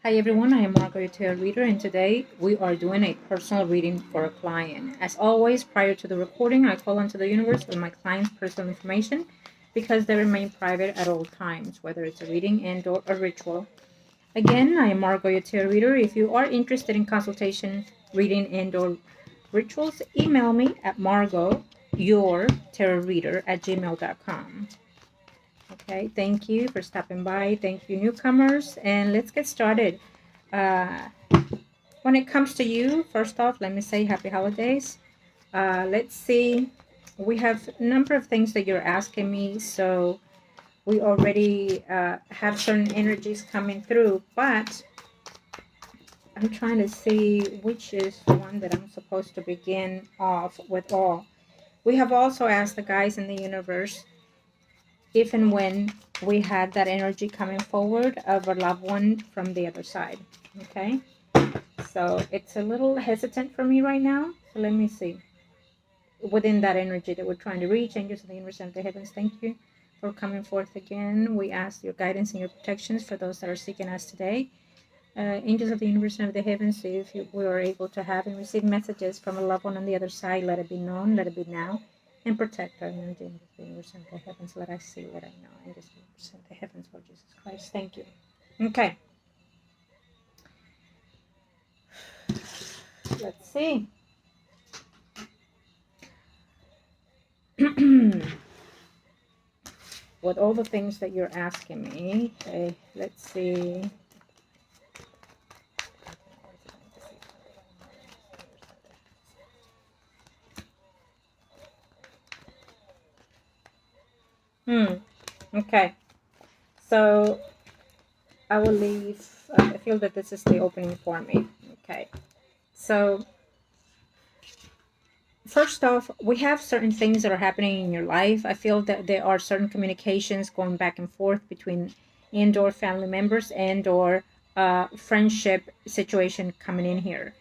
Hi everyone, I am margourtarotreader, and today we are doing a personal reading for a client. As always, prior to the recording, I call onto the universe with my client's personal information because they remain private at all times, whether it's a reading and or a ritual. Again, I am margourtarotreader. If you are interested in consultation, reading and or rituals, email me at margourtarotreader@gmail.com. Okay, thank you for stopping by. Thank you, newcomers, and let's get started. Uh, when it comes to you, first off, let me say happy holidays. Let's see. We have a number of things that you're asking me, so we already have certain energies coming through, but I'm trying to see which is the one that I'm supposed to begin off with all. We have also asked the guys in the universe if and when we had that energy coming forward of a loved one from the other side. Okay, so it's a little hesitant for me right now, so let me see. Within that energy that we're trying to reach, angels of the universe and the heavens, thank you for coming forth again. We ask your guidance and your protections for those that are seeking us today. Angels of the universe and of the heavens, if we are able to have and receive messages from a loved one on the other side, let it be known, let it be now, and protect our energy. Angels of the universe and of the heavens, let us see, let I know. Angels of the universe and of the heavens, Lord Jesus Christ, thank you. Okay, let's see. With all the things that you're asking me, okay, let's see. Okay, so I will leave. I feel that this is the opening for me. Okay, so first off, we have certain things that are happening in your life. I feel that there are certain communications going back and forth between and or family members and or friendship situation coming in here.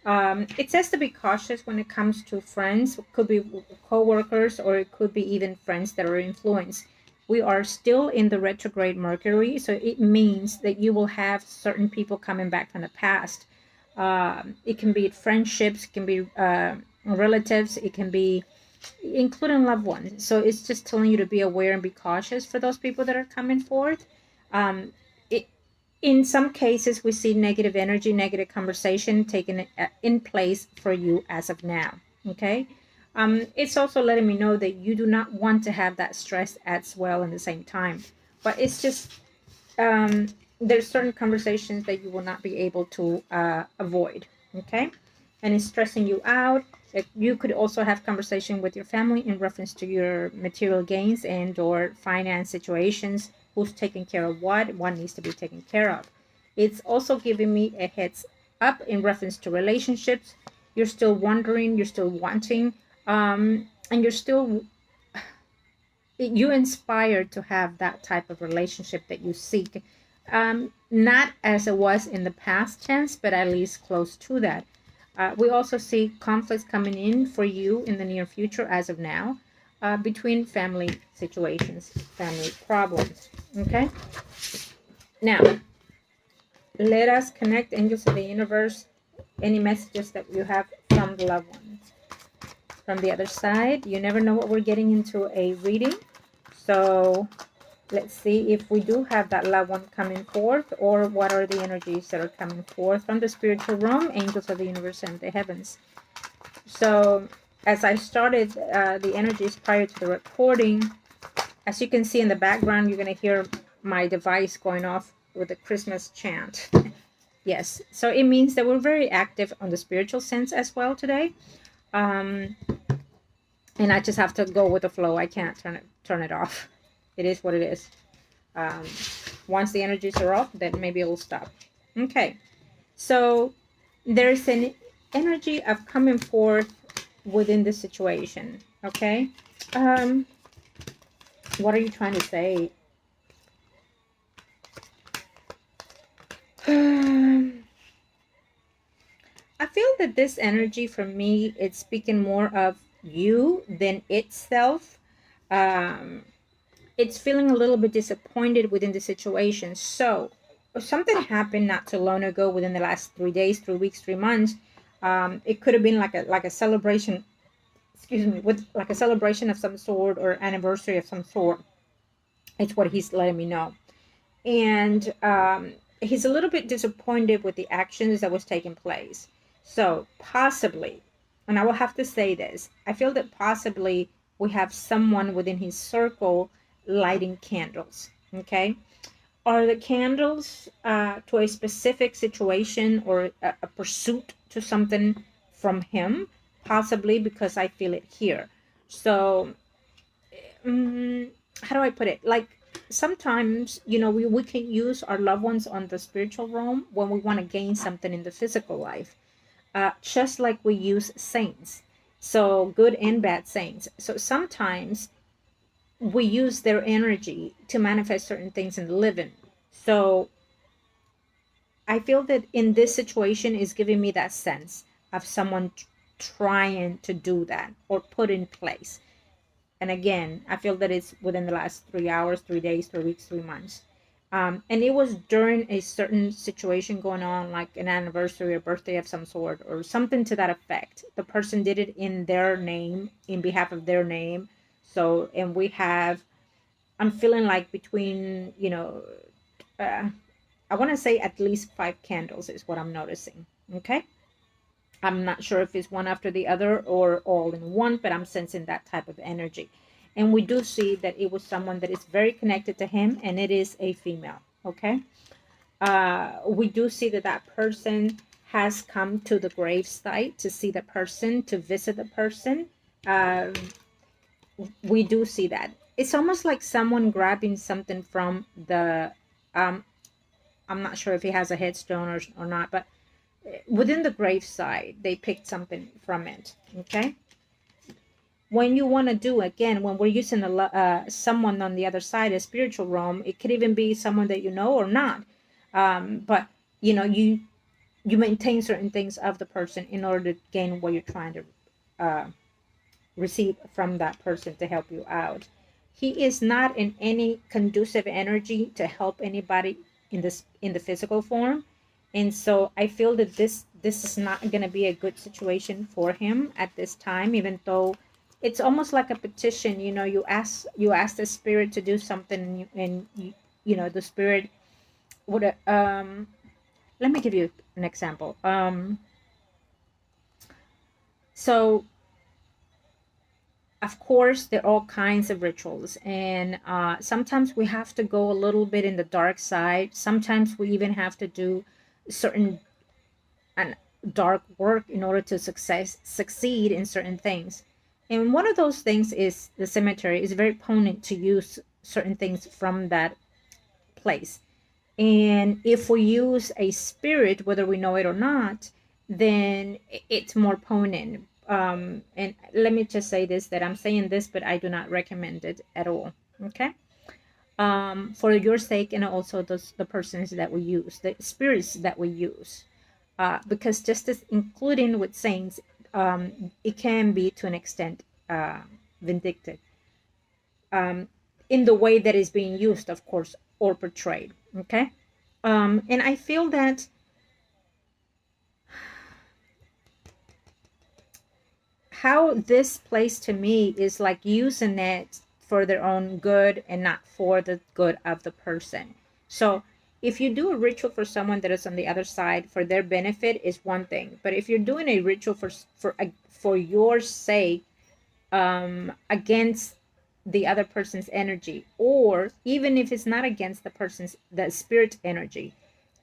It says to be cautious when it comes to friends. It could be co-workers, or it could be even friends that are influenced. We are still in the retrograde Mercury, so it means that you will have certain people coming back from the past. It can be friendships, it can be relatives, it can be including loved ones. So it's just telling you to be aware and be cautious for those people that are coming forth. Um, it, in some cases, we see negative energy, negative conversation taken in place for you as of now. Okay. It's also letting me know that you do not want to have that stress as well in the same time. But it's just there's certain conversations that you will not be able to avoid. Okay. And it's stressing you out. You could also have conversation with your family in reference to your material gains and or finance situations, who's taking care of what needs to be taken care of. It's also giving me a heads up in reference to relationships. You're still wondering, you're still wanting, and you're still you inspired to have that type of relationship that you seek. Not as it was in the past tense, but at least close to that. We also see conflicts coming in for you in the near future as of now, between family situations, family problems. Okay? Now, let us connect, angels of the universe, any messages that you have from the loved ones. From the other side, you never know what we're getting into a reading. So let's see if we do have that loved one coming forth, or what are the energies that are coming forth from the spiritual realm, angels of the universe and the heavens. So as I started the energies prior to the recording, as you can see in the background, you're going to hear my device going off with a Christmas chant. Yes, so it means that we're very active on the spiritual sense as well today. And I just have to go with the flow. I can't turn it off. It is what it is. Once the energies are off, then maybe it will stop. Okay, so there's an energy of coming forth within the situation. Okay, what are you trying to say? I feel that this energy for me, it's speaking more of you than itself. It's feeling a little bit disappointed within the situation. So something happened not too long ago within the last 3 days, 3 weeks, 3 months. It could have been like a celebration, excuse me, with like a celebration of some sort or anniversary of some sort. It's what he's letting me know. And he's a little bit disappointed with the actions that was taking place. So possibly, and I will have to say this, I feel that possibly we have someone within his circle lighting candles. Okay, are the candles to a specific situation or a pursuit to something from him? Possibly, because I feel it here. So how do I put it? Like sometimes, we can use our loved ones on the spiritual realm when we want to gain something in the physical life, just like we use saints. So good and bad saints. So sometimes we use their energy to manifest certain things in the living. So I feel that in this situation is giving me that sense of someone trying to do that or put in place. And again, I feel that it's within the last 3 hours, 3 days, 3 weeks, 3 months. And it was during a certain situation going on, like an anniversary or birthday of some sort, or something to that effect. The person did it in their name, in behalf of their name. So, and I'm feeling like between, I want to say at least 5 candles is what I'm noticing. Okay. I'm not sure if it's one after the other or all in one, but I'm sensing that type of energy. And we do see that it was someone that is very connected to him, and it is a female. Okay. We do see that that person has come to the grave site to see the person, to visit the person. Uh, we do see that. It's almost like someone grabbing something from the, I'm not sure if he has a headstone or not, but within the graveside, they picked something from it. Okay. When you want to do, again, when we're using someone on the other side, a spiritual realm, it could even be someone that you know or not. But you maintain certain things of the person in order to gain what you're trying to receive from that person to help you out. He is not in any conducive energy to help anybody in the physical form. And so I feel that this is not going to be a good situation for him at this time, even though it's almost like a petition. You ask the spirit to do something, and the spirit would let me give you an example. So of course, there are all kinds of rituals, and sometimes we have to go a little bit in the dark side. Sometimes we even have to do certain and dark work in order to succeed in certain things. And one of those things is the cemetery is very potent to use certain things from that place. And if we use a spirit, whether we know it or not, then it's more potent. And let me just say this, that I'm saying this, but I do not recommend it at all. Okay. For your sake, and also the persons that we use, the spirits that we use, because just as including with saints, it can be to an extent vindictive, in the way that is being used, of course, or portrayed. Okay. And I feel that how this plays to me is like using it for their own good and not for the good of the person. So if you do a ritual for someone that is on the other side for their benefit is one thing, but if you're doing a ritual for your sake, against the other person's energy, or even if it's not against the spirit energy,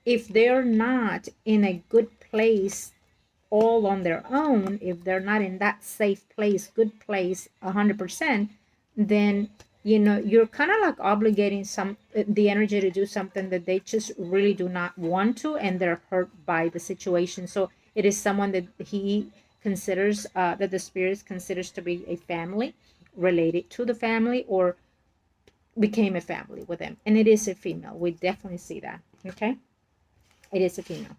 if they're not in a good place all on their own, if they're not in that safe place, good place 100%, then you're kind of like obligating the energy to do something that they just really do not want to, and they're hurt by the situation. So it is someone that he considers, that the spirit considers to be a family, related to the family, or became a family with them. And it is a female. We definitely see that. Okay. It is a female.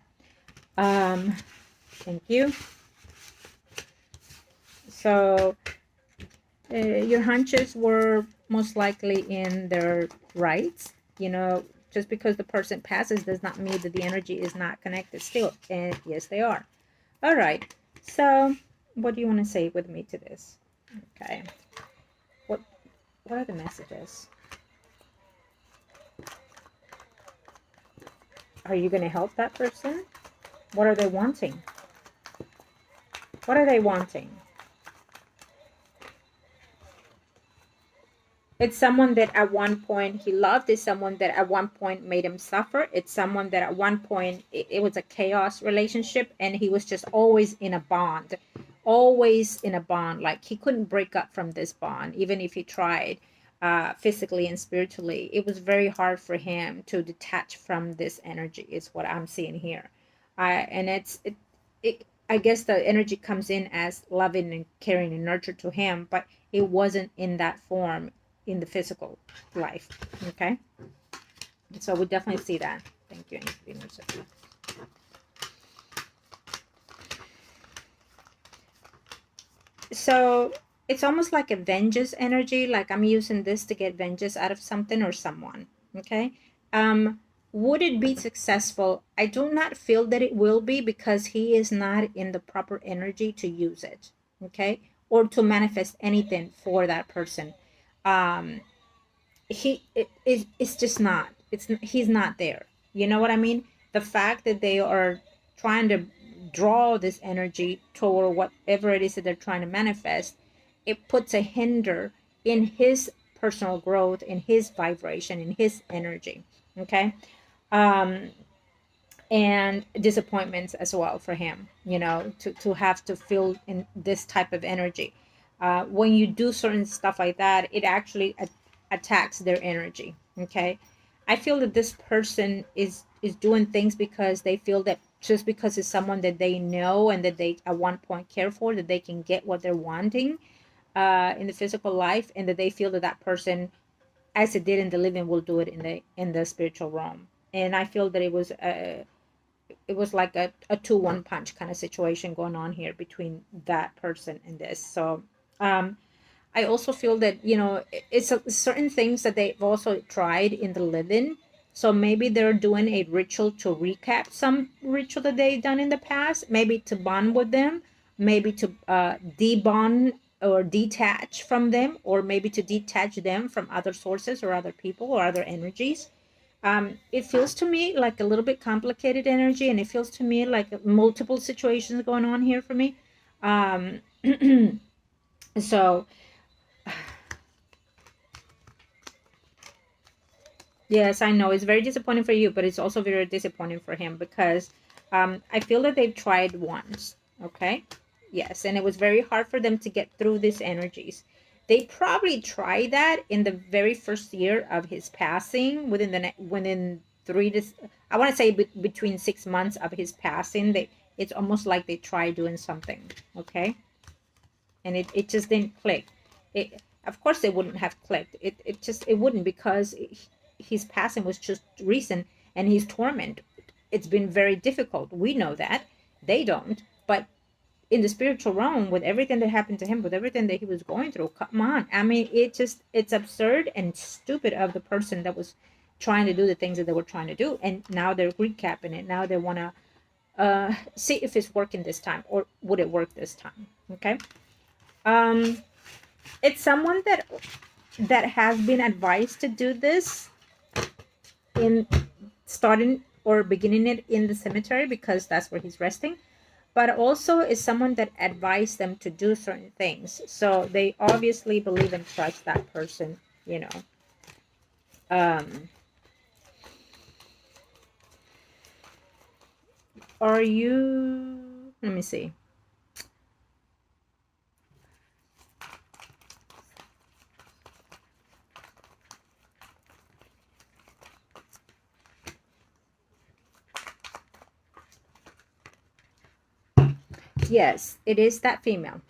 Thank you. So your hunches were most likely in their rights. Just because the person passes does not mean that the energy is not connected still. And yes, they are. All right. So what do you want to say with me to this? Okay. What are the messages? Are you going to help that person? What are they wanting? What are they wanting? It's someone that at one point he loved. It's someone that at one point made him suffer. It's someone that at one point it was a chaos relationship and he was just always in a bond. Always in a bond. Like he couldn't break up from this bond, even if he tried physically and spiritually. It was very hard for him to detach from this energy, is what I'm seeing here. And I guess the energy comes in as loving and caring and nurture to him, but it wasn't in that form in the physical life. Okay, so we definitely see that. Thank you. So it's almost like a vengeance energy, like I'm using this to get vengeance out of something or someone. Okay, would it be successful? I do not feel that it will be, because he is not in the proper energy to use it. Okay, or to manifest anything for that person. It's just not, he's not there. You know what I mean? The fact that they are trying to draw this energy toward whatever it is that they're trying to manifest, it puts a hinder in his personal growth, in his vibration, in his energy. Okay, and disappointments as well for him, to have to feel in this type of energy. When you do certain stuff like that, it actually attacks their energy. Okay, I feel that this person is doing things because they feel that just because it's someone that they know and that they at one point care for, that they can get what they're wanting in the physical life, and that they feel that that person, as it did in the living, will do it in the spiritual realm. And I feel that it was like a 2-1 punch kind of situation going on here between that person and this. So I also feel that, it's certain things that they've also tried in the living. So maybe they're doing a ritual to recap some ritual that they've done in the past, maybe to bond with them, maybe to debond or detach from them, or maybe to detach them from other sources or other people or other energies. It feels to me like a little bit complicated energy, and it feels to me like multiple situations going on here for me. Um, so yes, I know it's very disappointing for you, but it's also very disappointing for him, because I feel that they've tried once. Okay, yes, and it was very hard for them to get through these energies. They probably tried that in the very first year of his passing, within I want to say between 6 months of his passing. It's almost like they tried doing something. Okay, and it just didn't click. It, of course it wouldn't have clicked. It wouldn't, because his passing was just recent, and his torment, it's been very difficult. We know that. They don't. But in the spiritual realm, with everything that happened to him, with everything that he was going through, come on. I mean, it's absurd and stupid of the person that was trying to do the things that they were trying to do, and now they're recapping it. Now they want to see if it's working this time, or would it work this time. Okay, it's someone that has been advised to do this in starting or beginning it in the cemetery, because that's where he's resting, but also is someone that advised them to do certain things. So they obviously believe and trust that person, Are you, let me see. Yes, it is that female.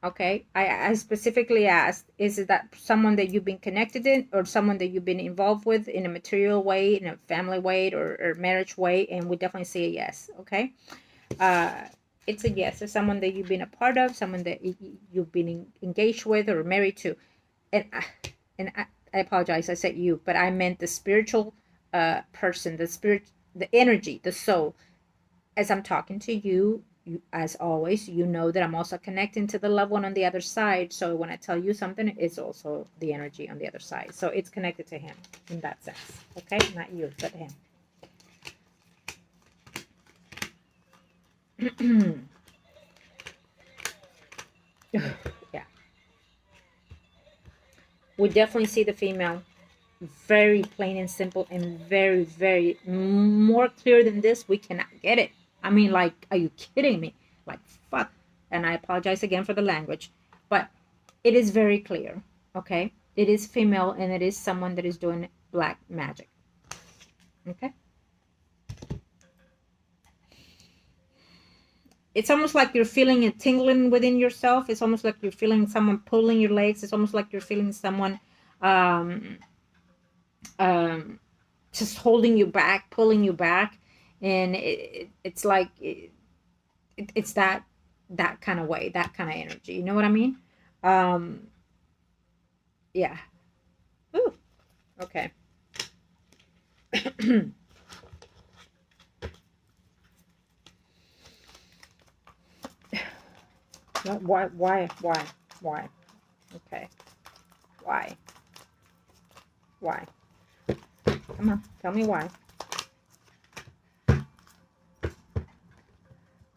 Okay, I specifically asked, is it that someone that you've been connected in, or someone that you've been involved with in a material way, in a family way, or marriage way? And we definitely say a yes. Okay, it's a yes. It's someone that you've been a part of, someone that you've been engaged with or married to. And I apologize, I said you, but I meant the spiritual person, the spirit, the energy, the soul. As I'm talking to you, as always, you know that I'm also connecting to the loved one on the other side. So when I tell you something, it's also the energy on the other side. So it's connected to him in that sense. Okay? Not you, but him. Yeah. We definitely see the female very plain and simple and very, very more clear than this. We cannot get it. I mean, like, are you kidding me? Like, fuck. And I apologize again for the language, but it is very clear. Okay, it is female and it is someone that is doing black magic. Okay, it's almost like you're feeling it tingling within yourself. It's almost like you're feeling someone pulling your legs. It's almost like you're feeling someone um, um, just holding you back, pulling you back, and it's like it's that kind of way, that kind of energy. You know what I mean? Um, yeah. Ooh, okay. Why? Okay. Why? Why? Come on, tell me why.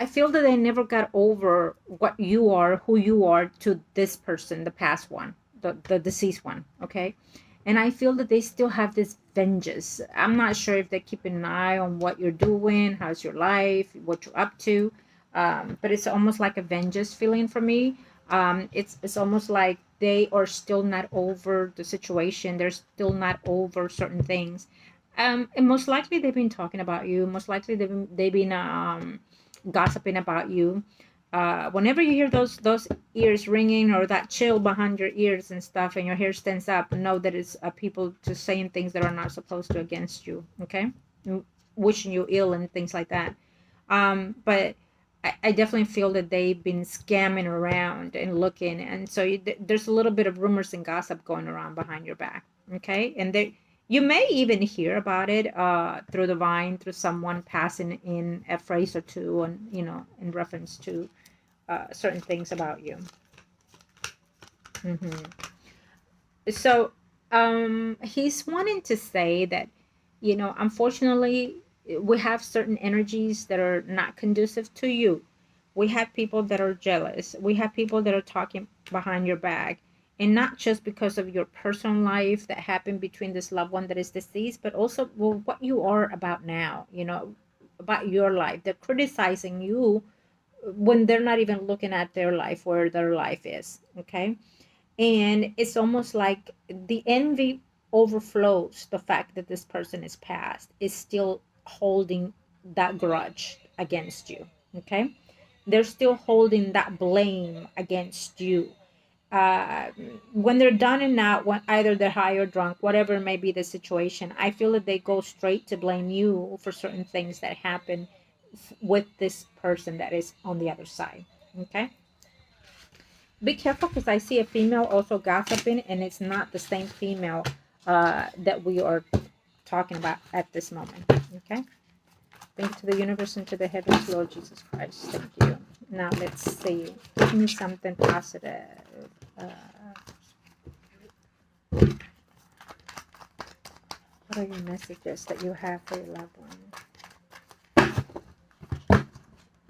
I feel that I never got over what you are, who you are to this person, the past one, the deceased one, okay? And I feel that they still have this vengeance. I'm not sure if they're keeping an eye on what you're doing, how's your life, what you're up to. But it's almost like a vengeance feeling for me. It's almost like they are still not over the situation. They're still not over certain things. And most likely they've been talking about you. Most likely they've been gossiping about you. Whenever you hear those ears ringing or that chill behind your ears and stuff, and your hair stands up, know that it's people just saying things that are not supposed to against you. Okay, wishing you ill and things like that. But I definitely feel that they've been scamming around and looking, and so there's a little bit of rumors and gossip going around behind your back. Okay, and they you may even hear about it through the vine, through someone passing in a phrase or two, and in reference to certain things about you. Hmm. So he's wanting to say that, unfortunately, we have certain energies that are not conducive to you. We have people that are jealous. We have people that are talking behind your back. And not just because of your personal life that happened between this loved one that is deceased, but also, well, what you are about now, about your life. They're criticizing you when they're not even looking at their life, where their life is. Okay, and it's almost like the envy overflows the fact that this person is passed, is still holding that grudge against you. Okay, they're still holding that blame against you. uh, when they're done and out, when either they're high or drunk, whatever may be the situation, I feel that they go straight to blame you for certain things that happen with this person that is on the other side. Okay, be careful, because I see a female also gossiping, and it's not the same female that we are talking about at this moment. Okay, thank you to the universe and to the heavens, Lord Jesus Christ. Thank you. Now let's see. Give me something positive. Uh, what are your messages that you have for your loved one?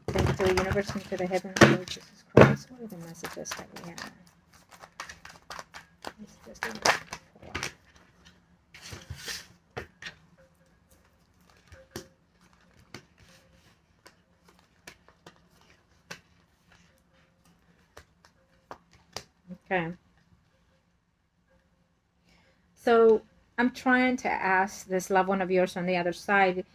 Thank you to the universe and to the heavens, Lord Jesus Christ. What are the messages that we have? Messages that we have for. Okay. So I'm trying to ask this loved one of yours on the other side,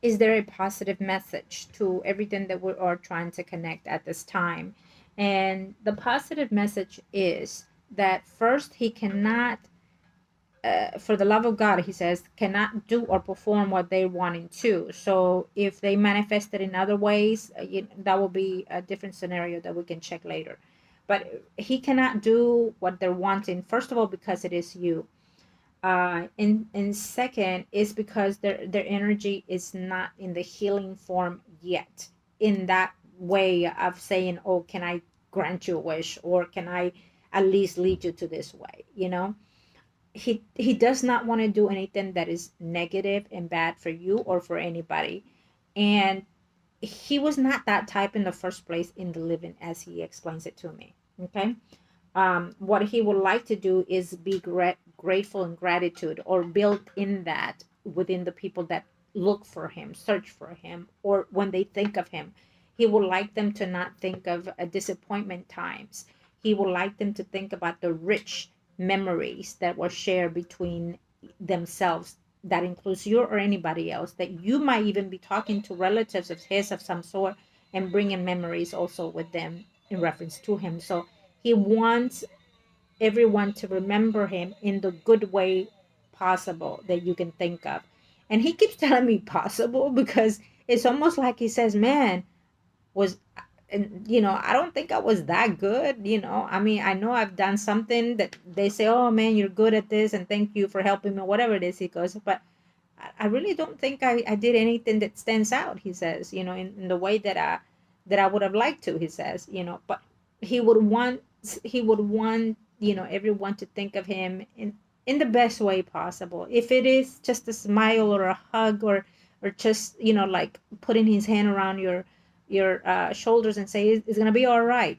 is there a positive message to everything that we are trying to connect at this time? And the positive message is that first, he cannot, for the love of God, he says, cannot do or perform what they wanting to. So if they manifest it in other ways, that will be a different scenario that we can check later. But he cannot do what they're wanting, first of all, because it is you. And second is because their energy is not in the healing form yet, in that way of saying, oh, can I grant you a wish, or can I at least lead you to this way, you know. He does not want to do anything that is negative and bad for you or for anybody. And he was not that type in the first place in the living, as he explains it to me. Okay. What he would like to do is be grateful and gratitude, or build in that within the people that look for him, search for him, or when they think of him. He would like them to not think of disappointment times. He would like them to think about the rich memories that were shared between themselves. That includes you or anybody else, that you might even be talking to relatives of his of some sort, and bringing memories also with them in reference to him. So he wants everyone to remember him in the good way possible that you can think of. And he keeps telling me possible, because it's almost like he says, man, was, and I don't think I was that good. I mean, I know I've done something that they say, oh man, you're good at this and thank you for helping me, whatever it is, he goes, but I really don't think I did anything that stands out, he says, in the way that I would have liked to, he says, but he would want everyone to think of him in the best way possible. If it is just a smile or a hug, or just, like putting his hand around your shoulders and say it's gonna be all right.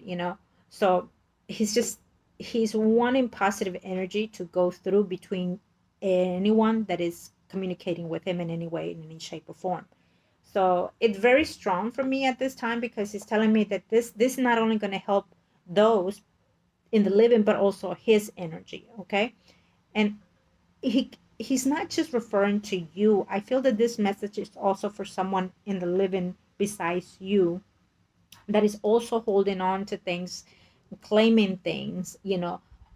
So he's wanting positive energy to go through between anyone that is communicating with him in any way, in any shape or form. So it's very strong for me at this time, because he's telling me that this is not only going to help those in the living, but also his energy. Okay. And he's not just referring to you. I feel that this message is also for someone in the living besides you, that is also holding on to things, claiming things,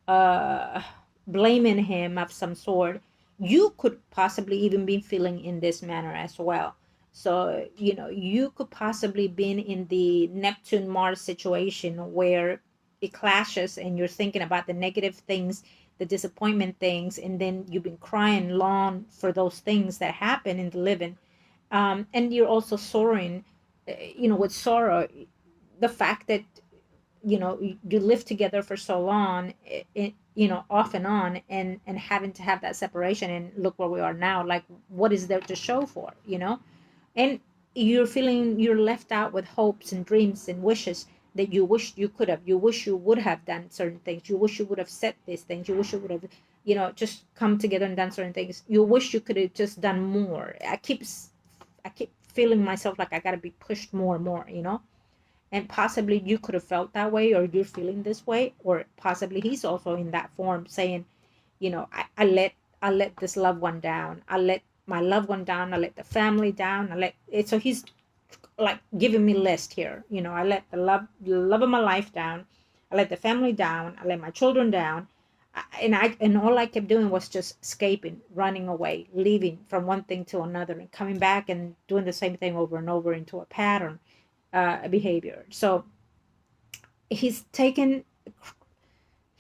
uh, blaming him of some sort. You could possibly even be feeling in this manner as well. So, you could possibly be in the Neptune Mars situation where it clashes and you're thinking about the negative things, the disappointment things, and then you've been crying long for those things that happen in the living. And you're also soaring, with sorrow, the fact that you live together for so long, off and on, and having to have that separation, and look where we are now, like what is there to show for, and you're feeling you're left out with hopes and dreams and wishes that you wish you could have, you wish you would have done certain things, you wish you would have said these things, you wish you would have, just come together and done certain things, you wish you could have just done more. I keep feeling myself like I got to be pushed more and more, and possibly you could have felt that way, or you're feeling this way, or possibly he's also in that form saying, I let this loved one down, I let my loved one down, I let the family down, I let it. So he's like giving me list here, I let the love of my life down, I let the family down, I let my children down. And all I kept doing was just escaping, running away, leaving from one thing to another, and coming back and doing the same thing over and over into a pattern, behavior. So he's taken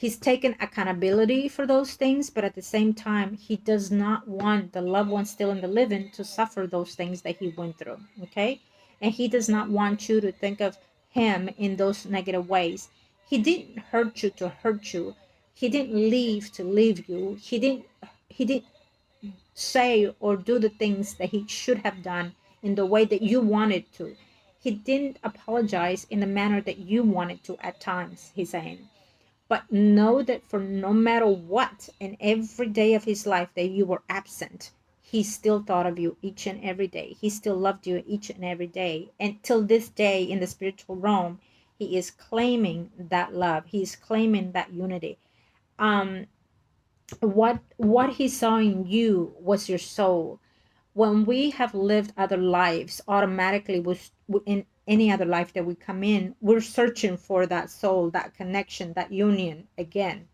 he's taken accountability for those things, but at the same time, he does not want the loved one still in the living to suffer those things that he went through. Okay. And he does not want you to think of him in those negative ways. He didn't hurt you to hurt you. He didn't leave to leave you. He didn't say or do the things that he should have done in the way that you wanted to. He didn't apologize in the manner that you wanted to at times, he's saying. But know that for no matter what, in every day of his life that you were absent, he still thought of you each and every day. He still loved you each and every day. And till this day in the spiritual realm, he is claiming that love. He's claiming that unity. Um, what he saw in you was your soul. When we have lived other lives, automatically in any other life that we come in, we're searching for that soul, that connection, that union again.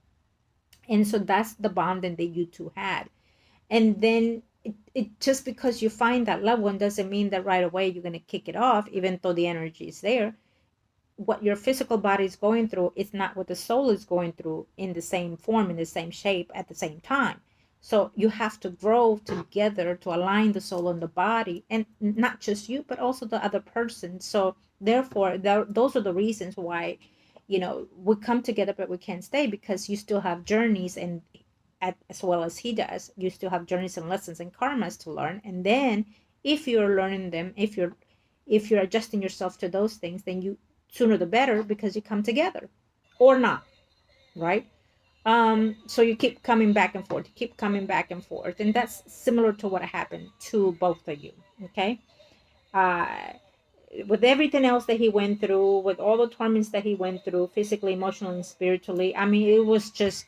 And so that's the bonding that you two had. And then it just because you find that loved one doesn't mean that right away you're going to kick it off, even though the energy is there. What your physical body is going through is not what the soul is going through in the same form, in the same shape, at the same time. So you have to grow together to align the soul and the body, and not just you, but also the other person. So therefore, those are the reasons why, we come together, but we can't stay, because you still have journeys, and as well as he does, you still have journeys and lessons and karmas to learn. And then if you're learning them, if you're adjusting yourself to those things, then you sooner the better, because you come together, or not, right? So you keep coming back and forth, you keep coming back and forth, and that's similar to what happened to both of you. Okay. uh with everything else that he went through, with all the torments that he went through, physically, emotionally, and spiritually, I mean, it was just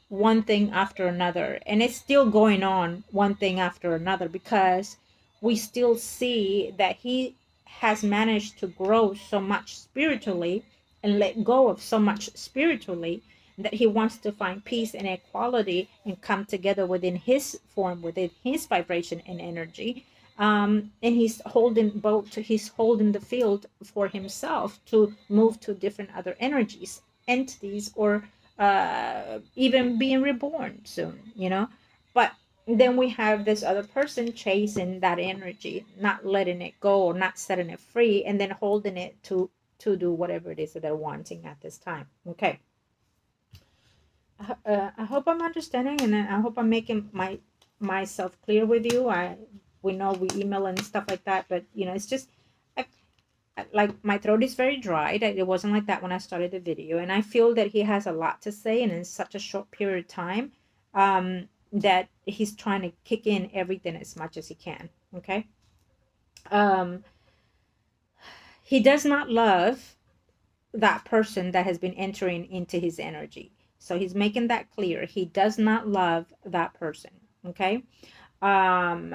one thing after another. And it's still going on, one thing after another, because we still see that he has managed to grow so much spiritually and let go of so much spiritually, that he wants to find peace and equality and come together within his form, within his vibration and energy. And he's holding the field for himself to move to different other energies, entities, or even being reborn soon. But then we have this other person chasing that energy, not letting it go, or not setting it free, and then holding it to do whatever it is that they're wanting at this time. Okay. I hope I'm understanding, and I hope I'm making myself clear with you. We know we email and stuff like that, but it's just I, like my throat is very dry. It wasn't like that when I started the video, and I feel that he has a lot to say, and in such a short period of time, that he's trying to kick in everything as much as he can. Okay. um he does not love that person that has been entering into his energy. So he's making that clear. He does not love that person. Okay. um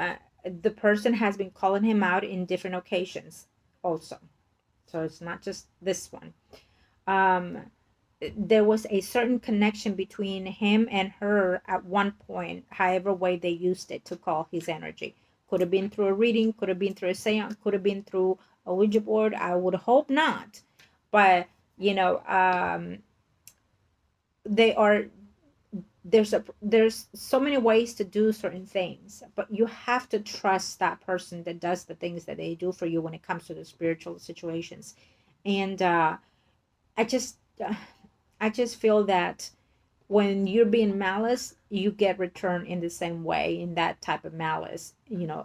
the person has been calling him out in different occasions also. So it's not just this one. um there was a certain connection between him and her at one point, however way they used it to call his energy. Could have been through a reading, could have been through a seance, could have been through a Ouija board. I would hope not. But they are there's so many ways to do certain things, but you have to trust that person that does the things that they do for you when it comes to the spiritual situations. And I just I just feel that when you're being malice, you get returned in the same way, in that type of malice.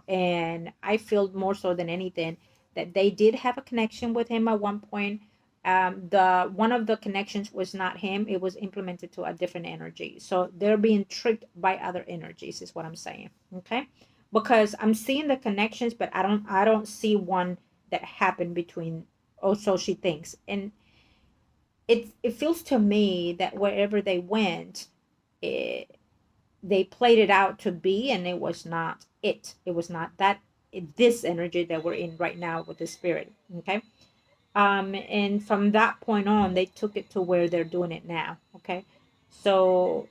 And I feel more so than anything that they did have a connection with him at one point. The one of the connections was not him, it was implemented to a different energy, so they're being tricked by other energies, is what I'm saying. Okay. Because I'm seeing the connections, but I don't see one that happened between. Oh, so she thinks. And it feels to me that wherever they went, they played it out to be, and it was not it. It was not this energy that we're in right now with the spirit. Okay. And from that point on, they took it to where they're doing it now. Okay. So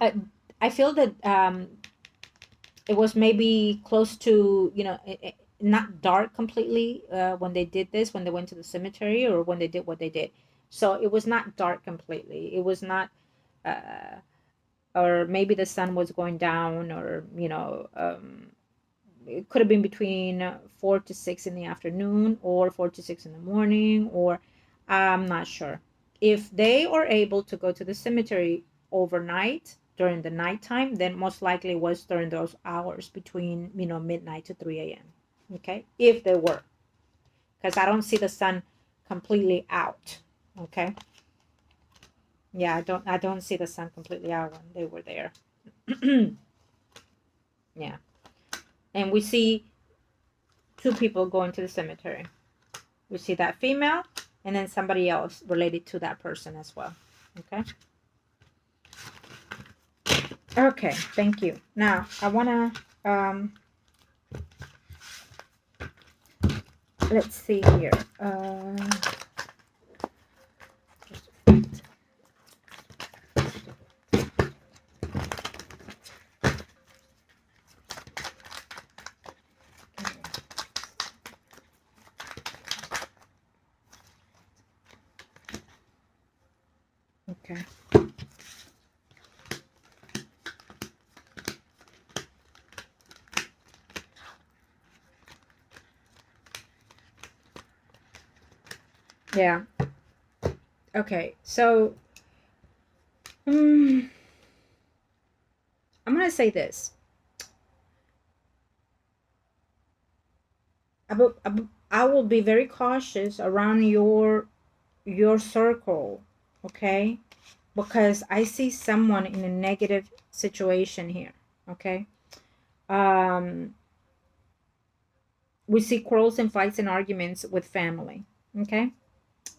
I, I feel that it was maybe close to, not dark completely when they did this, when they went to the cemetery, or when they did what they did. So it was not dark completely. It was not, or maybe the sun was going down, or, it could have been between 4 to 6 in the afternoon, or 4 to 6 in the morning, or I'm not sure. If they are able to go to the cemetery overnight during the nighttime, then most likely it was during those hours between, midnight to 3 a.m. Okay. If they were, because I don't see the sun completely out. Okay. Yeah, I don't see the sun completely out when they were there. Yeah. And we see two people going to the cemetery. We see that female, and then somebody else related to that person as well. Okay. Okay, thank you. Now I wanna let's see here. Yeah. Okay. So, I'm going to say this. I will be very cautious around your circle, okay? Because I see someone in a negative situation here, okay? Um, we see quarrels and fights and arguments with family, okay?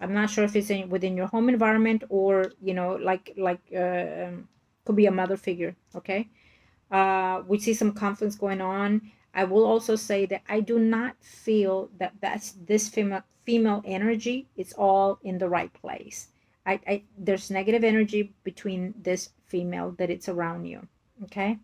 I'm not sure if it's within your home environment or, could be a mother figure, okay? We see some conflicts going on. I will also say that I do not feel that this female energy is all in the right place. There's negative energy between this female that it's around you. Okay,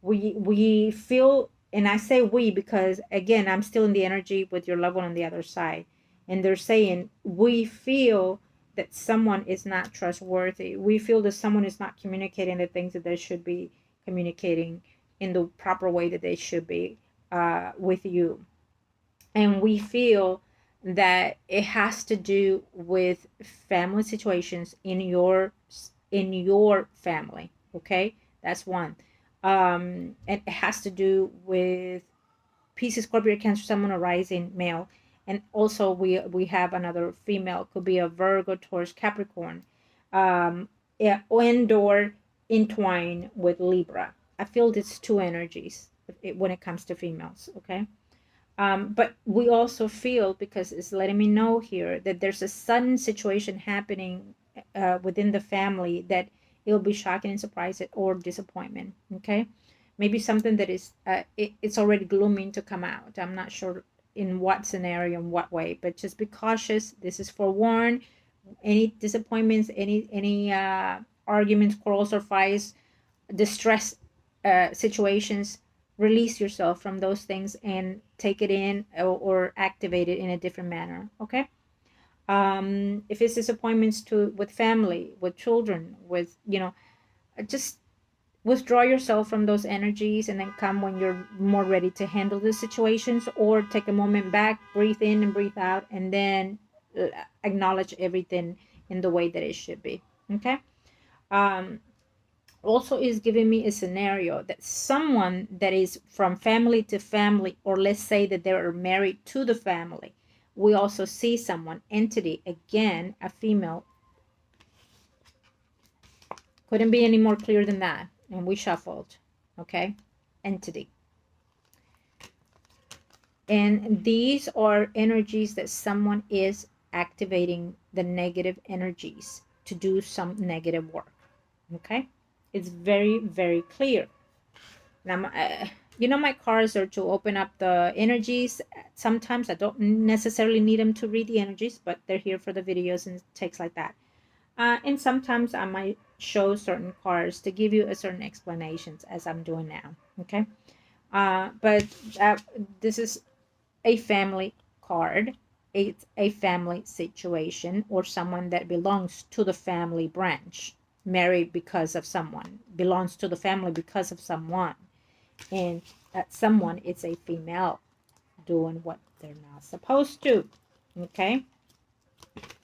we feel, and I say we because again I'm still in the energy with your loved one on the other side, and they're saying we feel that someone is not trustworthy. We feel that someone is not communicating the things that they should be communicating in the proper way that they should be with you, and we feel that it has to do with family situations in your family. Okay, that's one. And it has to do with Pisces, Scorpio, Cancer, someone arising male, and also we have another female, could be a Virgo, Taurus, Capricorn, yeah, and or entwine with Libra. I feel it's two energies when it comes to females. Okay, but we also feel, because it's letting me know here, that there's a sudden situation happening within the family that it'll be shocking and surprise or disappointment. Okay, maybe something that is it's already glooming to come out. I'm not sure in what scenario, in what way, but just be cautious. This is forewarned. Any disappointments, any arguments, quarrels, or fights, distress situations, release yourself from those things and take it in, or activate it in a different manner. Okay, if it's disappointments to with family, with children, with just withdraw yourself from those energies and then come when you're more ready to handle the situations, or take a moment back, breathe in and breathe out, and then acknowledge everything in the way that it should be. Okay, um also is giving me a scenario that someone that is from family to family, or let's say that they are married to the family. We also see someone, entity, again a female, couldn't be any more clear than that, and we shuffled. Okay, entity, and these are energies that someone is activating the negative energies to do some negative work. Okay, it's very, very clear. Now, my cards are to open up the energies. Sometimes I don't necessarily need them to read the energies, but they're here for the videos and takes like that. And sometimes I might show certain cards to give you a certain explanations, as I'm doing now. Okay, but this is a family card. It's a family situation, or someone that belongs to the family branch, married because of someone, belongs to the family because of someone, and that someone is a female doing what they're not supposed to. Okay,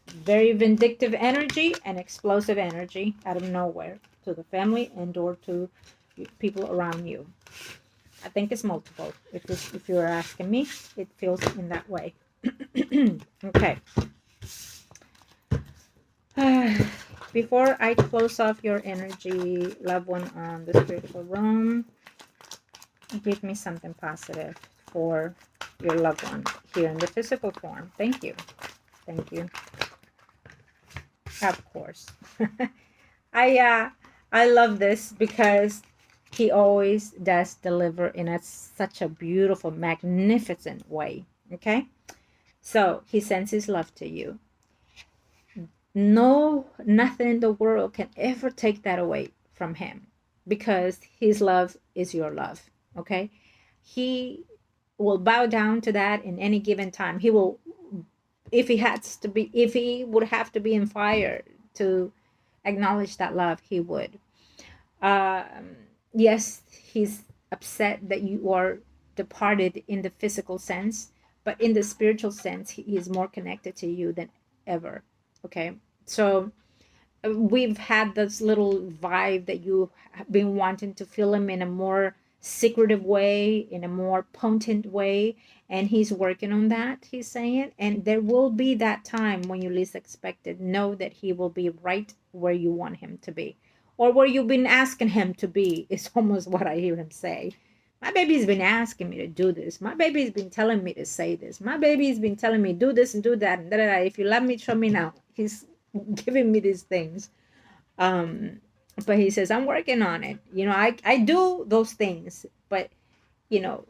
very vindictive energy and explosive energy out of nowhere to the family and or to people around you. I think it's multiple. If you're asking me, it feels in that way. Okay. Before I close off your energy, loved one on the spiritual realm, give me something positive for your loved one here in the physical form. Thank you. Thank you. Of course. I love this because he always does deliver in such a beautiful, magnificent way. Okay? So he sends his love to you. No, nothing in the world can ever take that away from him, because his love is your love. Okay? He will bow down to that in any given time. He will, if he would have to be in fire to acknowledge that love, he would. Yes, he's upset that you are departed in the physical sense, but in the spiritual sense, he is more connected to you than ever. Okay, so we've had this little vibe that you have been wanting to feel him in a more secretive way, in a more potent way, and he's working on that, he's saying. And there will be that time when you least expect it. Know that he will be right where you want him to be, or where you've been asking him to be, is almost what I hear him say. My baby's been asking me to do this. My baby's been telling me to say this. My baby's been telling me do this and do that and da, da, da. If you love me, show me now. He's giving me these things. um but he says, I'm working on it. I do those things, but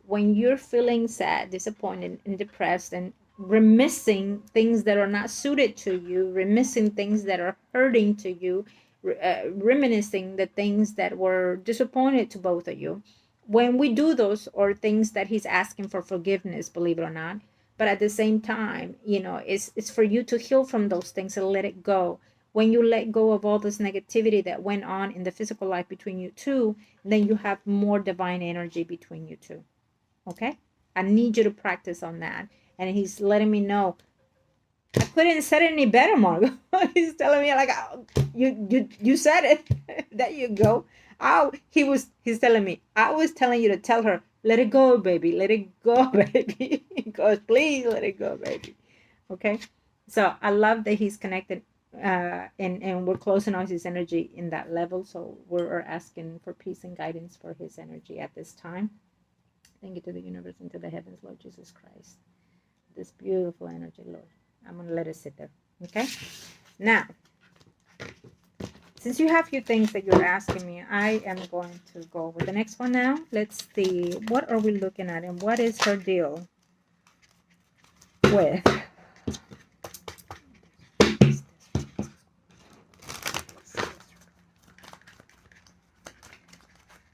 when you're feeling sad, disappointed, and depressed, and remissing things that are not suited to you, remissing things that are hurting to you, reminiscing the things that were disappointed to both of you, when we do those, or things that he's asking for forgiveness, believe it or not. But at the same time, it's for you to heal from those things and let it go. When you let go of all this negativity that went on in the physical life between you two, then you have more divine energy between you two. Okay? I need you to practice on that. And he's letting me know, I couldn't have said it any better, Margo. He's telling me, like, oh, you said it. There you go. He's telling me, I was telling you to tell her, let it go, baby. Let it go, baby. Because please let it go, baby. Okay? So I love that he's connected, and we're closing on his energy in that level. So we're asking for peace and guidance for his energy at this time. Thank you to the universe and to the heavens, Lord Jesus Christ. This beautiful energy, Lord. I'm going to let it sit there. Okay? Now, since you have a few things that you're asking me, I am going to go with the next one now. Let's see. What are we looking at? And what is her deal with?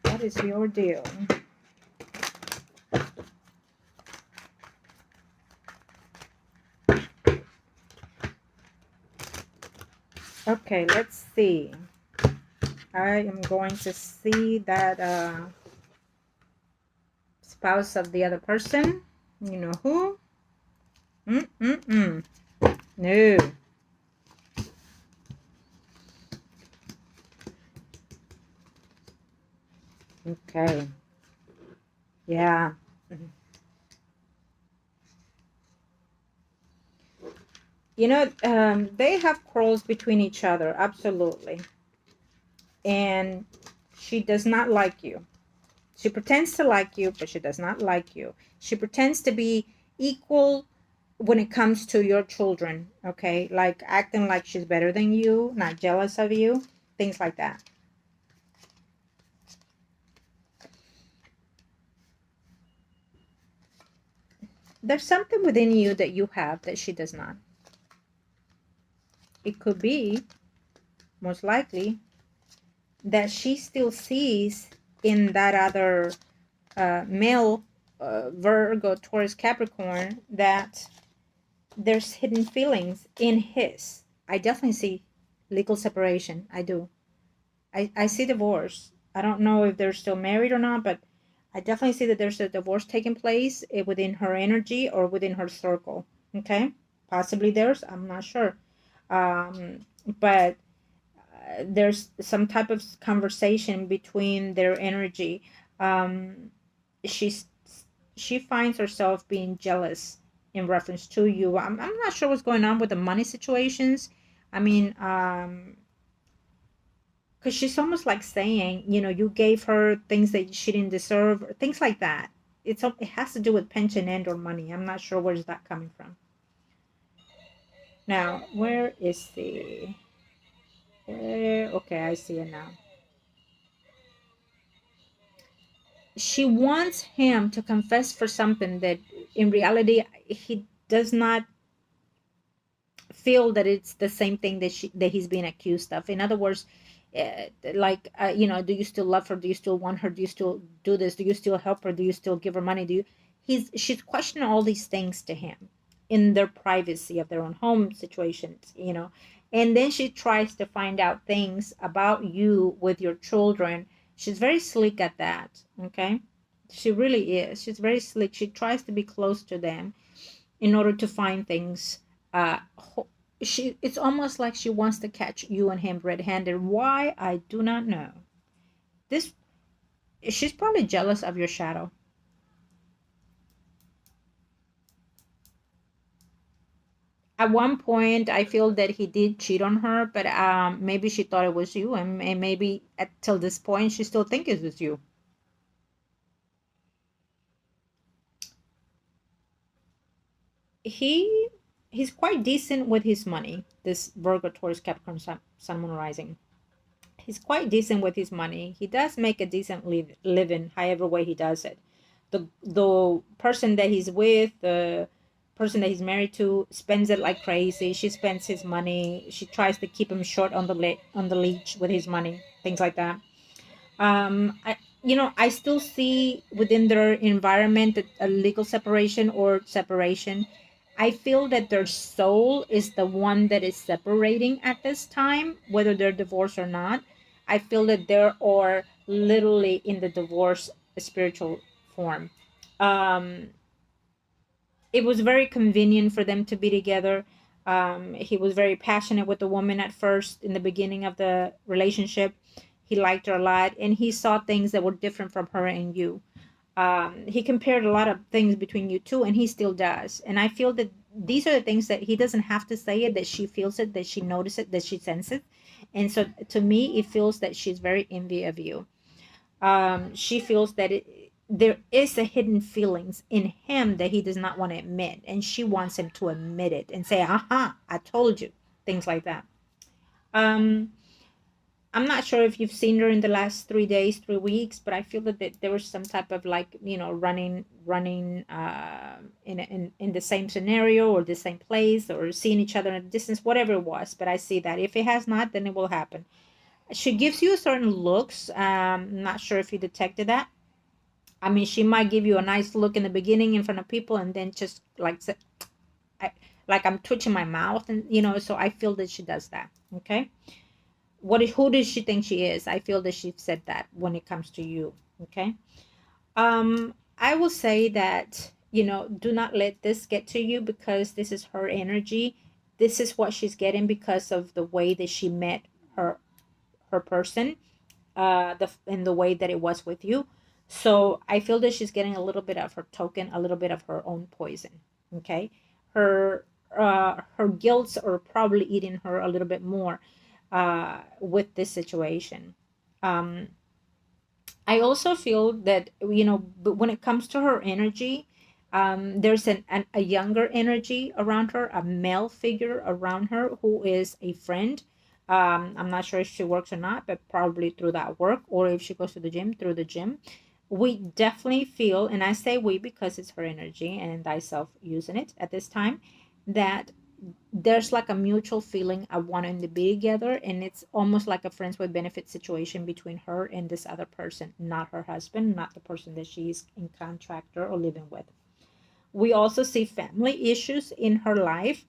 What is your deal? Okay, let's see. I am going to see that spouse of the other person. You know who? No. Okay. Yeah. They have quarrels between each other, absolutely. And she does not like you. She pretends to like you, but she does not like you. She pretends to be equal when it comes to your children, okay? Like acting like she's better than you, not jealous of you, things like that. There's something within you that you have that she does not. It could be, most likely, that she still sees in that other male, Virgo, Taurus, Capricorn, that there's hidden feelings in his. I definitely see legal separation. I do. I see divorce. I don't know if they're still married or not, but I definitely see that there's a divorce taking place within her energy or within her circle. Okay? Possibly theirs. I'm not sure. But there's some type of conversation between their energy. She's she finds herself being jealous in reference to you. I'm not sure what's going on with the money situations. I mean, because she's almost like saying, you gave her things that she didn't deserve, or things like that. It has to do with pension and or money. I'm not sure where's that coming from. Now, where is the... okay, I see it now. She wants him to confess for something that in reality he does not feel that it's the same thing that he's being accused of. In other words, do you still love her? Do you still want her? Do you still do this? Do you still help her? Do you still give her money? She's questioning all these things to him in their privacy of their own home situations, and then she tries to find out things about you with your children. She's very slick at that. Okay. She really is. She's very slick. She tries to be close to them in order to find things. it's almost like she wants to catch you and him red-handed. Why? I do not know. This She's probably jealous of your shadow. At one point I feel that he did cheat on her, but maybe she thought it was you, and maybe at till this point she still thinks it was you. he he's quite decent with his money, this Virgo Taurus Capricorn Sun Moon Rising. He's quite decent with his money. He does make a decent living, however way he does it. The person that he's with, the person that he's married to, spends it like crazy. She spends his money. She tries to keep him short on the leash with his money, things like that. I I still see within their environment a legal separation or separation. I feel that their soul is the one that is separating at this time, whether they're divorced or not. I feel that they are literally in the divorce spiritual form. um it was very convenient for them to be together. He was very passionate with the woman at first in the beginning of the relationship. He liked her a lot, and he saw things that were different from her and you. He compared a lot of things between you two, and he still does. And I feel that these are the things that he doesn't have to say it, that she feels it, that she notices it, that she senses it. And so to me, it feels that she's very envy of you. She feels that there is a hidden feelings in him that he does not want to admit, and she wants him to admit it and say, "Aha, I told you," things like that. Um, I'm not sure if you've seen her in the last 3 days, 3 weeks, but I feel that there was some type of like running in the same scenario or the same place or seeing each other at a distance, whatever it was. But I see that if it has not, then it will happen. She gives you certain looks. Not sure if you detected that. I mean, she might give you a nice look in the beginning in front of people, and then just I, like I'm twitching my mouth, and so I feel that she does that. Okay, who does she think she is? I feel that she said that when it comes to you. Okay, I will say that do not let this get to you, because this is her energy. This is what she's getting because of the way that she met her person, in the way that it was with you. So I feel that she's getting a little bit of her token, a little bit of her own poison. Okay, her guilts are probably eating her a little bit more with this situation. Um, I also feel that but when it comes to her energy, there's a younger energy around her, a male figure around her who is a friend. I'm not sure if she works or not, but probably through that work, or if she goes to the gym, through the gym. We definitely feel, and I say we because it's her energy and thyself using it at this time, that there's like a mutual feeling of wanting to be together, and it's almost like a friends with benefit situation between her and this other person, not her husband, not the person that she's in contract or living with. We also see family issues in her life,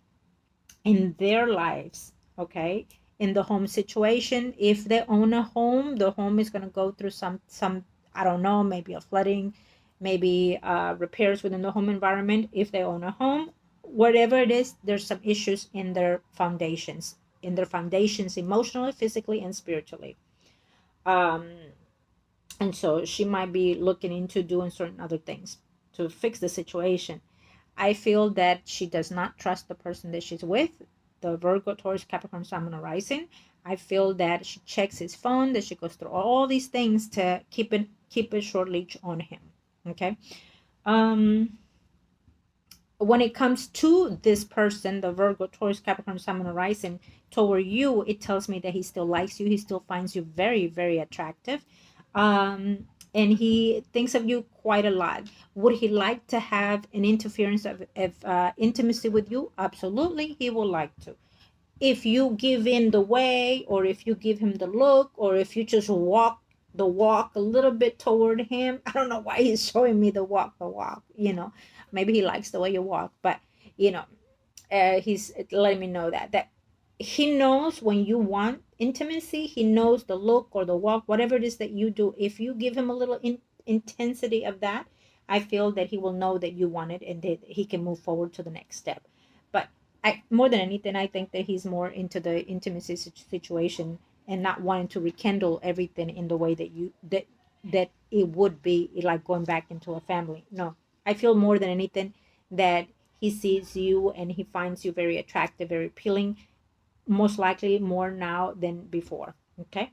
in their lives. Okay, in the home situation, if they own a home, the home is going to go through some, I don't know, maybe a flooding, maybe repairs within the home environment. If they own a home, whatever it is, there's some issues in their foundations, emotionally, physically, and spiritually. um and so she might be looking into doing certain other things to fix the situation. I feel that she does not trust the person that she's with, the Virgo, Taurus, Capricorn, Sun, Moon, Rising. I feel that she checks his phone, that she goes through all these things to keep a short leash on him. Okay. Um, when it comes to this person, the Virgo, Taurus, Capricorn, Sun, Moon, Rising, toward you, it tells me that he still likes you. He still finds you very, very attractive. And he thinks of you quite a lot. Would he like to have an interference of intimacy with you? Absolutely, he will like to. If you give in the way, or if you give him the look, or if you just walk the walk a little bit toward him, I don't know why he's showing me the walk. Maybe he likes the way you walk, but you know he's letting me know that he knows when you want intimacy. He knows the look or the walk, whatever it is that you do. If you give him a little intensity of that, I feel that he will know that you want it, and that he can move forward to the next step. But more than anything, I think that he's more into the intimacy situation and not wanting to rekindle everything in the way that that it would be like going back into a family. No, I feel more than anything that he sees you and he finds you very attractive, very appealing, most likely more now than before. Okay,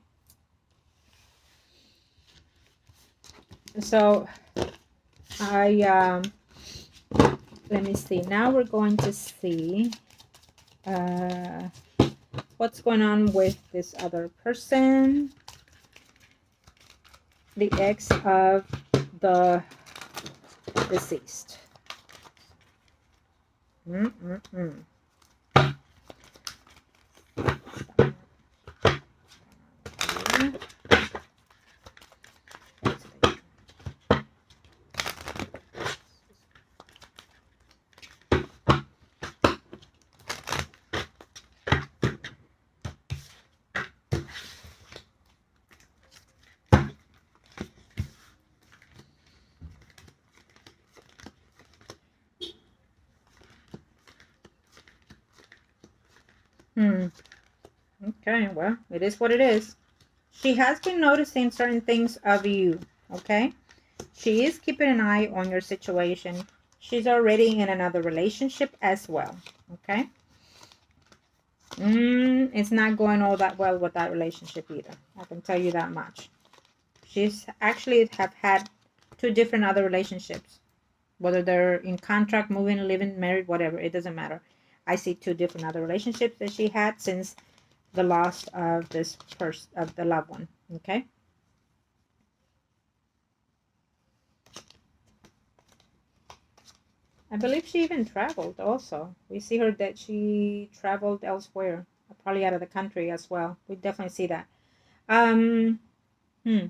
so I let me see. Now we're going to see uh, what's going on with this other person, the ex of the deceased. Mm-mm-mm. Hmm. Okay, well, it is what it is. She has been noticing certain things of you, okay? She is keeping an eye on your situation. She's already in another relationship as well, okay? It's not going all that well with that relationship either. I can tell you that much. She's actually have had two different other relationships, whether they're in contract, moving, living, married, whatever. It doesn't matter. I see two different other relationships that she had since the loss of this person, of the loved one. Okay. I believe she even traveled also. We see her that she traveled elsewhere, probably out of the country as well. We definitely see that. Um, hmm.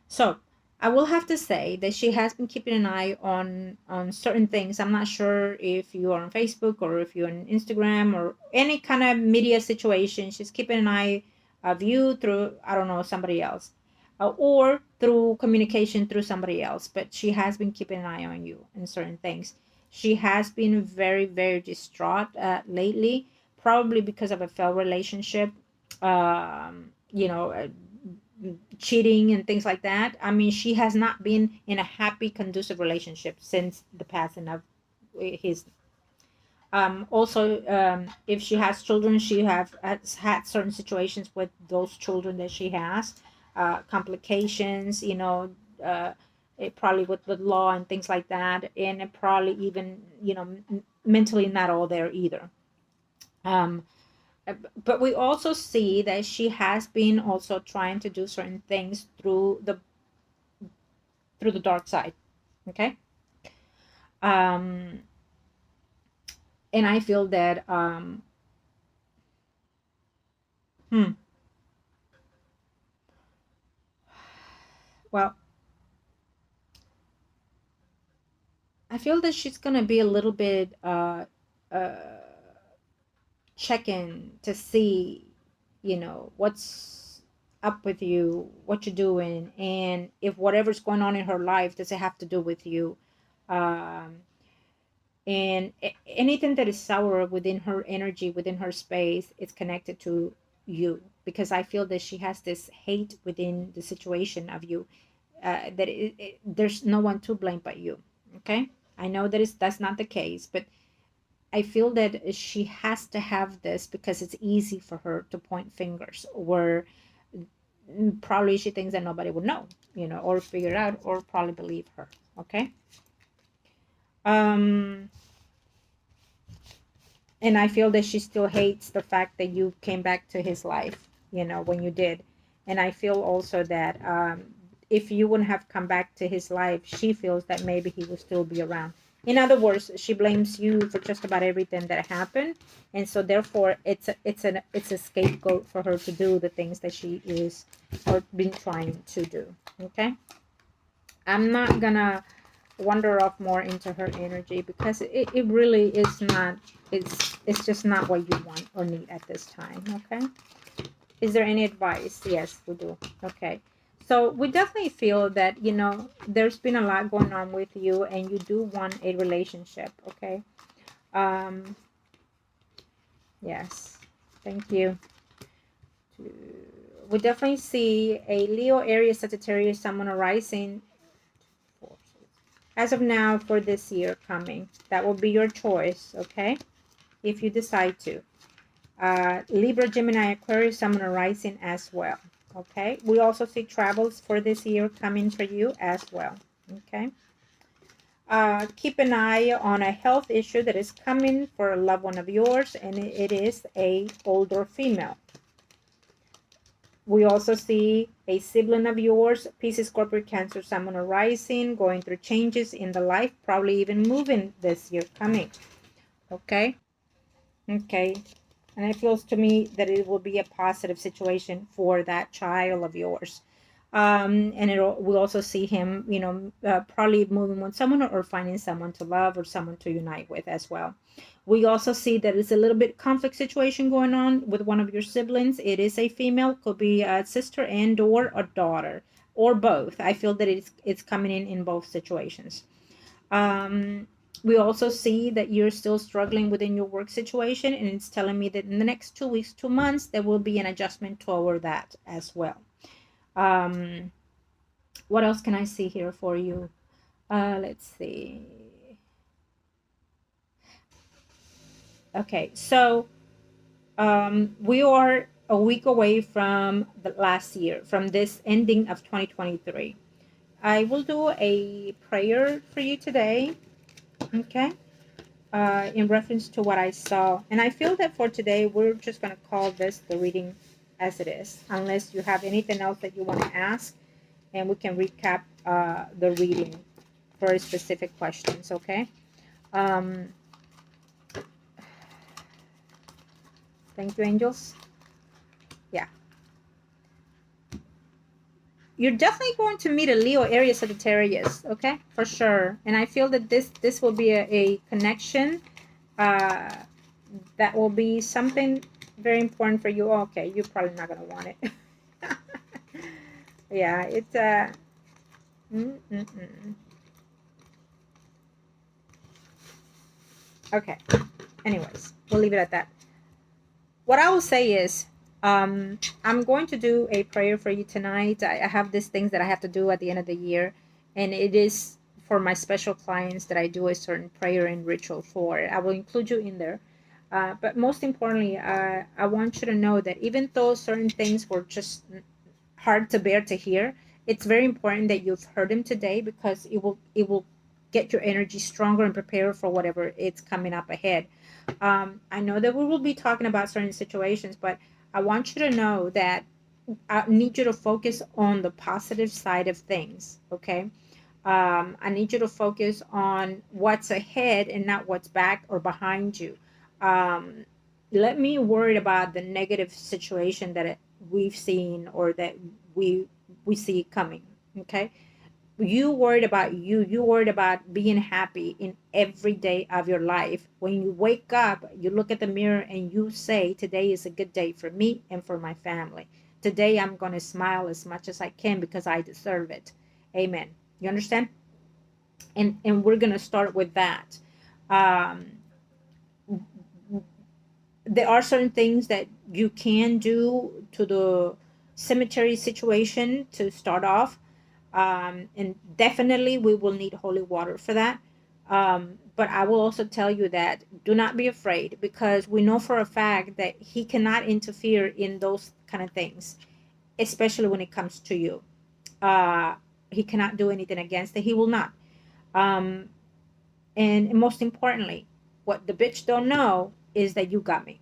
So I will have to say that she has been keeping an eye on certain things. I'm not sure if you are on Facebook or if you're on Instagram or any kind of media situation. She's keeping an eye of you through, I don't know, somebody else, or through communication through somebody else. But she has been keeping an eye on you in certain things. She has been very, very distraught lately, probably because of a failed relationship. You know, cheating and things like that. I mean, she has not been in a happy, conducive relationship since the passing of his. Also, if she has children, she has had certain situations with those children that she has, complications. It probably with law and things like that, and it probably even mentally not all there either. Um, but we also see that she has been also trying to do certain things through the dark side. Okay. um and I feel that hmm, well, I feel that she's gonna be a little bit uh checking to see what's up with you, what you're doing, and if whatever's going on in her life does it have to do with you. um and anything that is sour within her energy, within her space, it's connected to you, because I feel that she has this hate within the situation of you, that there's no one to blame but you. Okay, I know that's not the case, but I feel that she has to have this because it's easy for her to point fingers, or probably she thinks that nobody would know, or figure it out, or probably believe her. Okay. um and I feel that she still hates the fact that you came back to his life, when you did. And I feel also that if you wouldn't have come back to his life, she feels that maybe he will still be around. In other words, she blames you for just about everything that happened, and so therefore it's a scapegoat for her to do the things that she is or been trying to do. Okay, I'm not gonna wander off more into her energy because it really is not, it's just not what you want or need at this time. Okay, is there any advice? Yes, we do. Okay, so we definitely feel that there's been a lot going on with you and you do want a relationship. Okay. um Yes. Thank you. We definitely see a Leo, Aries, Sagittarius, Someone arising as of now for this year coming. That will be your choice, okay? If you decide to. Libra, Gemini, Aquarius, Someone arising as well, okay? We also see travels for this year coming for you as well, okay? Keep an eye on a health issue that is coming for a loved one of yours, and it is a older female. We also see a sibling of yours, Pisces, Scorpio, Cancer, Someone arising, going through changes in the life, probably even moving this year coming. Okay? Okay. And it feels to me that it will be a positive situation for that child of yours. And we'll also see him, probably moving with someone or finding someone to love or someone to unite with as well. We also see that it's a little bit conflict situation going on with one of your siblings. It is a female, could be a sister and or a daughter or both. I feel that it's coming in both situations. We also see that you're still struggling within your work situation, and it's telling me that in the next 2 weeks, 2 months, there will be an adjustment toward that as well. What else can I see here for you? Let's see. Okay, so we are a week away from the last year, from this ending of 2023. I will do a prayer for you today, okay, in reference to what I saw. And I feel that for today, we're just going to call this the reading as it is, unless you have anything else that you want to ask, and we can recap the reading for specific questions, okay? Thank you, angels. Yeah. You're definitely going to meet a Leo, Aries, Sagittarius, okay? For sure. And I feel that this will be a connection that will be something very important for you. Okay, you're probably not going to want it. Yeah, it's okay. Anyways, we'll leave it at that. What I will say is, I'm going to do a prayer for you tonight. I have these things that I have to do at the end of the year, and it is for my special clients that I do a certain prayer and ritual for. I will include you in there. But most importantly, I want you to know that even though certain things were just hard to bear to hear, it's very important that you've heard them today, because it will get your energy stronger and prepare for whatever it's coming up ahead. I know that we will be talking about certain situations, but I want you to know that I need you to focus on the positive side of things, okay? I need you to focus on what's ahead and not what's back or behind you. Um, Let me worry about the negative situation that we've seen or that we see coming, okay? You worried about you worried about being happy in every day of your life. When you wake up, you look at the mirror and you say, today is a good day for me and for my family. Today I'm going to smile as much as I can because I deserve it. Amen. You understand? And we're going to start with that. um, there are certain things that you can do to the cemetery situation to start off. And definitely we will need holy water for that. But I will also tell you that do not be afraid, because we know for a fact that he cannot interfere in those kind of things, especially when it comes to you. Uh, he cannot do anything against it. He will not. Um, and most importantly, what the bitch don't know is that you got me,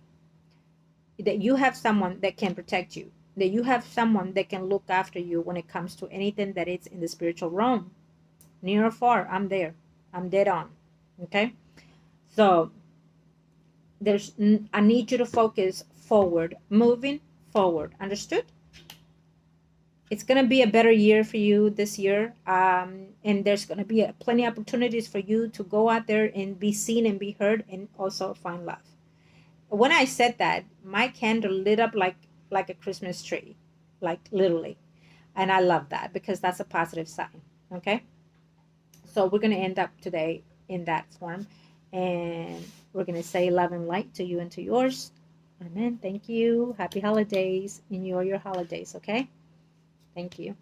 that you have someone that can protect you, that you have someone that can look after you when it comes to anything that is in the spiritual realm. Near or far, I'm there. I'm dead on. Okay? So I need you to focus forward, moving forward. Understood? It's going to be a better year for you this year. And there's going to be plenty of opportunities for you to go out there and be seen and be heard, and also find love. When I said that, my candle lit up like a Christmas tree, like literally. And I love that, because that's a positive sign. Okay? So we're going to end up today in that form. And we're going to say love and light to you and to yours. Amen. Thank you. Happy holidays. Enjoy your holidays, okay? Thank you.